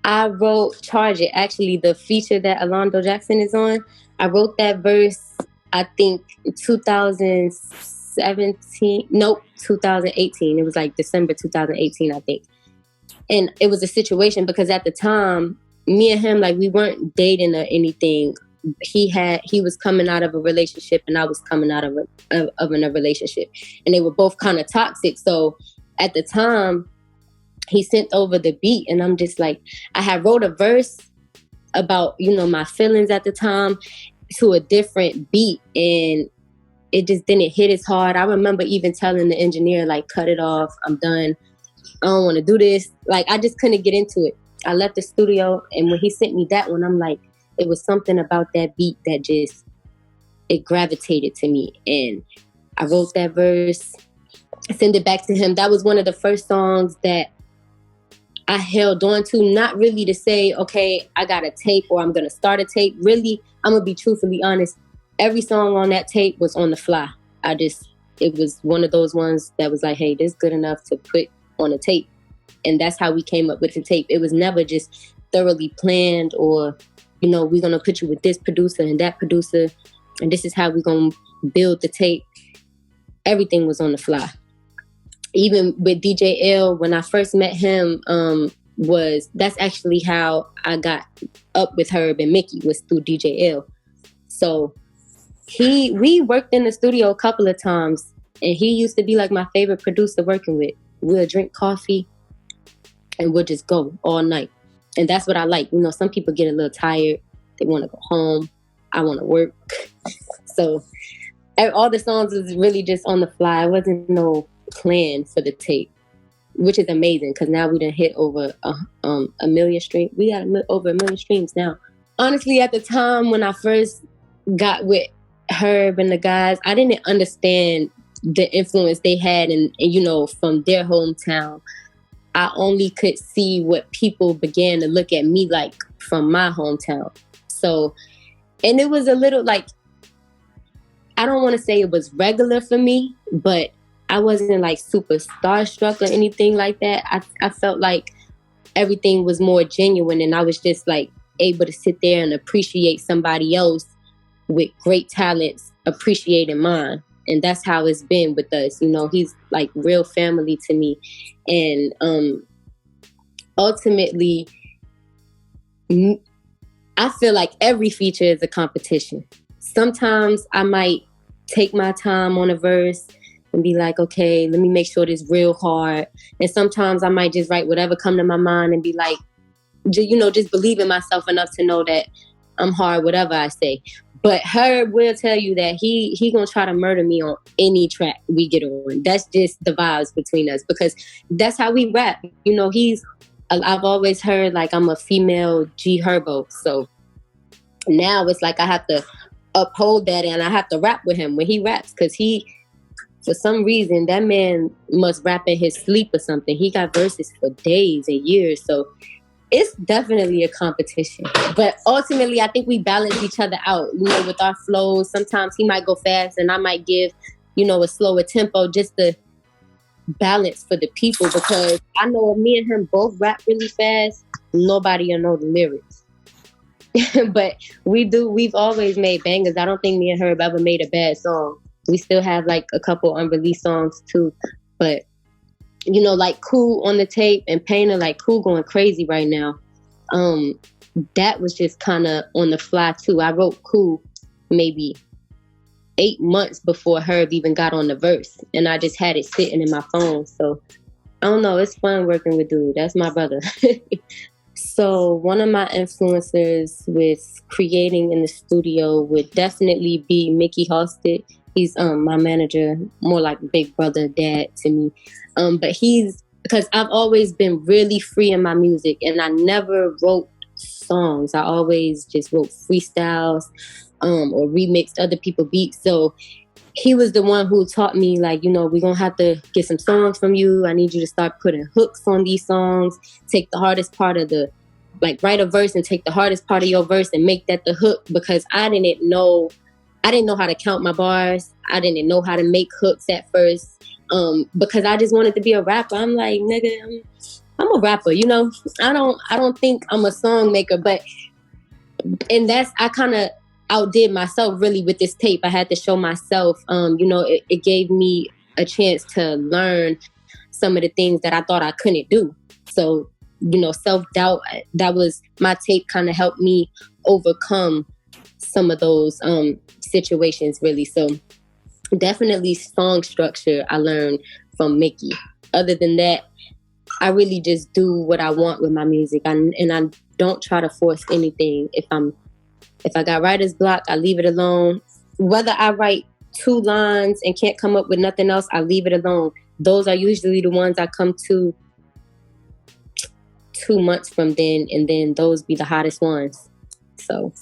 I wrote Charge It, actually the feature that Alonzo Jackson is on. I wrote that verse, I think 2017, nope, 2018. It was like December 2018, I think. And it was a situation because at the time, me and him, like, we weren't dating or anything. He was coming out of a relationship and I was coming out of a relationship, and they were both kind of toxic. So at the time, he sent over the beat, and I'm just like, I had wrote a verse about, my feelings at the time to a different beat, and it just didn't hit as hard. I remember even telling the engineer, like, cut it off, I'm done, I don't want to do this. Like, I just couldn't get into it. I left the studio, and when he sent me that one, I'm like, it was something about that beat that just, it gravitated to me. And I wrote that verse, send it back to him. That was one of the first songs that I held on to, not really to say, okay, I got a tape or I'm going to start a tape. Really, I'm going to be truthfully honest. Every song on that tape was on the fly. It was one of those ones that was like, hey, this is good enough to put on a tape. And that's how we came up with the tape. It was never just thoroughly planned or, we're going to put you with this producer and that producer, and this is how we're going to build the tape. Everything was on the fly. Even with DJ L, when I first met him, that's actually how I got up with Herb and Mickey, was through DJ L. So we worked in the studio a couple of times, and he used to be like my favorite producer working with. We'll drink coffee and we'll just go all night. And that's what I like. Some people get a little tired. They want to go home. I want to work. So all the songs was really just on the fly. It wasn't no plan for the tape, which is amazing because now we done hit over a million streams. We got over 1 million streams now. Honestly, at the time when I first got with Herb and the guys, I didn't understand the influence they had and from their hometown. I only could see what people began to look at me like from my hometown. So, and it was a little like, I don't want to say it was regular for me, but I wasn't like super starstruck or anything like that. I felt like everything was more genuine, and I was just like able to sit there and appreciate somebody else with great talents appreciating mine. And that's how it's been with us. He's like real family to me. And ultimately, I feel like every feature is a competition. Sometimes I might take my time on a verse and be like, okay, let me make sure this real hard. And sometimes I might just write whatever come to my mind and be like, just believe in myself enough to know that I'm hard, whatever I say. But Herb will tell you that he gonna try to murder me on any track we get on. That's just the vibes between us because that's how we rap. I've always heard like I'm a female G Herbo. So now it's like I have to uphold that and I have to rap with him when he raps because for some reason, that man must rap in his sleep or something. He got verses for days and years. So it's definitely a competition. But ultimately, I think we balance each other out, with our flows. Sometimes he might go fast and I might give, a slower tempo just to balance for the people because I know me and him both rap really fast. Nobody will know the lyrics. But we've always made bangers. I don't think me and Herb ever made a bad song. We still have like a couple unreleased songs too. But like Cool on the tape and Painter, like Cool going crazy right now. That was just kind of on the fly too. I wrote Cool maybe 8 months before Herb even got on the verse, and I just had it sitting in my phone. So I don't know, it's fun working with dude. That's my brother. So one of my influencers with creating in the studio would definitely be Mickey Halstead. He's my manager, more like big brother, dad to me. But because I've always been really free in my music and I never wrote songs. I always just wrote freestyles or remixed other people's beats. So he was the one who taught me, like, we're going to have to get some songs from you. I need you to start putting hooks on these songs. Take the hardest part of write a verse and take the hardest part of your verse and make that the hook, because I didn't know how to count my bars. I didn't know how to make hooks at first because I just wanted to be a rapper. I'm like, nigga, I'm a rapper, you know. I don't think I'm a song maker, and I kind of outdid myself really with this tape. I had to show myself, you know, it gave me a chance to learn some of the things that I thought I couldn't do. So, you know, self-doubt, that was my tape, kind of helped me overcome some of those situations really. So definitely song structure I learned from Mickey. Other than that, I really just do what I want with my music, and I don't try to force anything. If I got writer's block, I leave it alone. Whether I write 2 lines and can't come up with nothing else, I leave it alone. Those are usually the ones I come to 2 months from then, and then those be the hottest ones. So